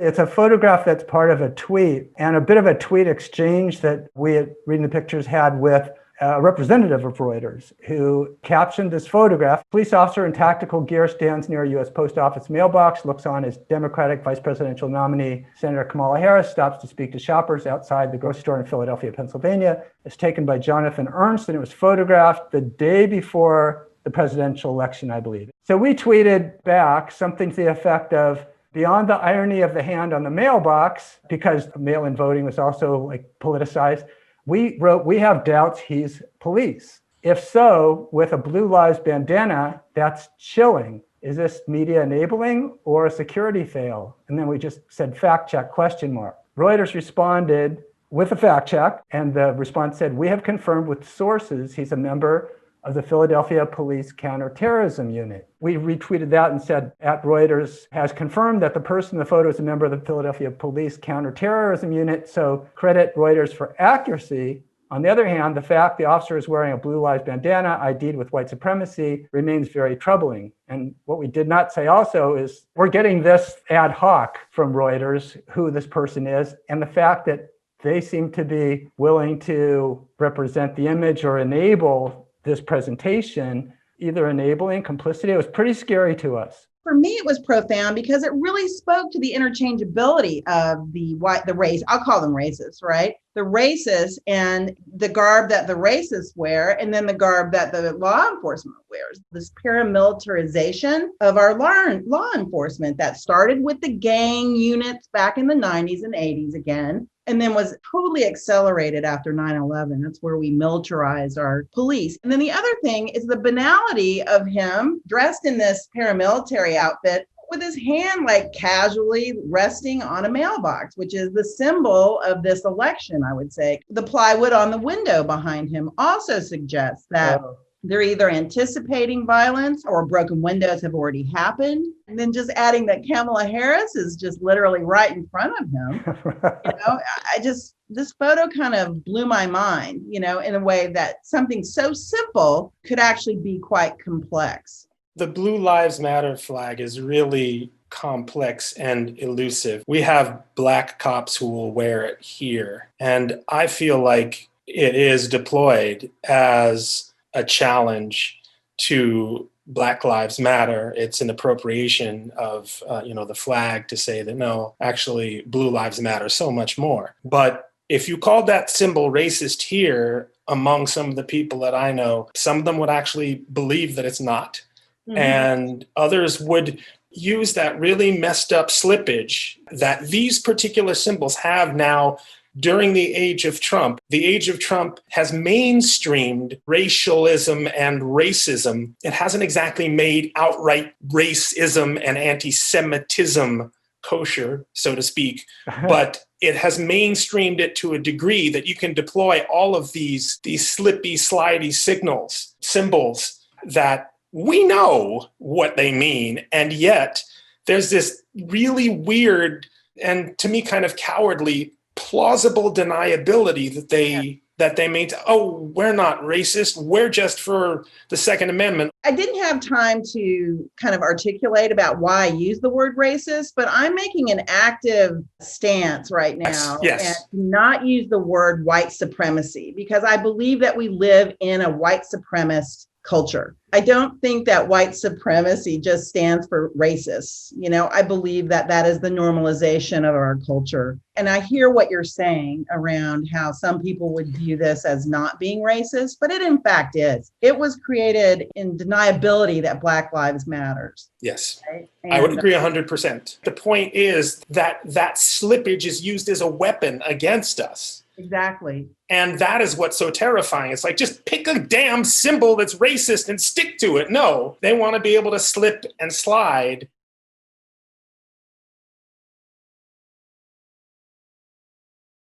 It's a photograph that's part of a tweet, and a bit of a tweet exchange that we at Reading the Pictures had with a representative of Reuters who captioned this photograph. Police officer in tactical gear stands near a U.S. Post Office mailbox, looks on as Democratic vice presidential nominee Senator Kamala Harris, stops to speak to shoppers outside the grocery store in Philadelphia, Pennsylvania. It's taken by Jonathan Ernst, and it was photographed the day before the presidential election, I believe. So we tweeted back something to the effect of, beyond the irony of the hand on the mailbox, because mail-in voting was also politicized, we wrote, "We have doubts he's police. If so, with a Blue Lives bandana, that's chilling. Is this media enabling or a security fail?" And then we just said, "Fact check, question mark." Reuters responded with a fact check, and the response said, "We have confirmed with sources he's a member of the Philadelphia Police Counterterrorism Unit." We retweeted that and said, at Reuters has confirmed that the person in the photo is a member of the Philadelphia Police Counterterrorism Unit, so credit Reuters for accuracy. On the other hand, the fact the officer is wearing a Blue Lives bandana ID'd with white supremacy remains very troubling. And what we did not say also is we're getting this ad hoc from Reuters, who this person is, and the fact that they seem to be willing to represent the image or enable this presentation, either enabling complicity. It was pretty scary to us. For me, it was profound because it really spoke to the interchangeability of the race. I'll call them racists, right? The racists and the garb that the racists wear, and then the garb that the law enforcement wears. This paramilitarization of our law enforcement that started with the gang units back in the 90s and 80s again, and then was totally accelerated after 9/11. That's where we militarized our police. And then the other thing is the banality of him dressed in this paramilitary outfit with his hand casually resting on a mailbox, which is the symbol of this election, I would say. The plywood on the window behind him also suggests that they're either anticipating violence or broken windows have already happened. And then just adding that Kamala Harris is just literally right in front of him. This photo kind of blew my mind, in a way that something so simple could actually be quite complex. The Blue Lives Matter flag is really complex and elusive. We have Black cops who will wear it here. And I feel like it is deployed as a challenge to Black Lives Matter. It's an appropriation of, the flag to say that, no, actually, Blue Lives Matter so much more. But if you called that symbol racist here, among some of the people that I know, some of them would actually believe that it's not. Mm-hmm. And others would use that really messed up slippage that these particular symbols have now during the age of Trump. The age of Trump has mainstreamed racialism and racism. It hasn't exactly made outright racism and anti-Semitism kosher, so to speak, but it has mainstreamed it to a degree that you can deploy all of these slippy, slidey symbols that we know what they mean, and yet there's this really weird and, to me, kind of cowardly plausible deniability that they maintain. Oh, we're not racist. We're just for the Second Amendment. I didn't have time to kind of articulate about why I use the word racist, but I'm making an active stance right now and not use the word white supremacy, because I believe that we live in a white supremacist culture. I don't think that white supremacy just stands for racists. I believe that that is the normalization of our culture. And I hear what you're saying around how some people would view this as not being racist, but it in fact is. It was created in deniability that Black Lives Matters. Yes, right? I would agree 100%. The point is that slippage is used as a weapon against us. Exactly. And that is what's so terrifying. It's like, just pick a damn symbol that's racist and stick to it. No, they want to be able to slip and slide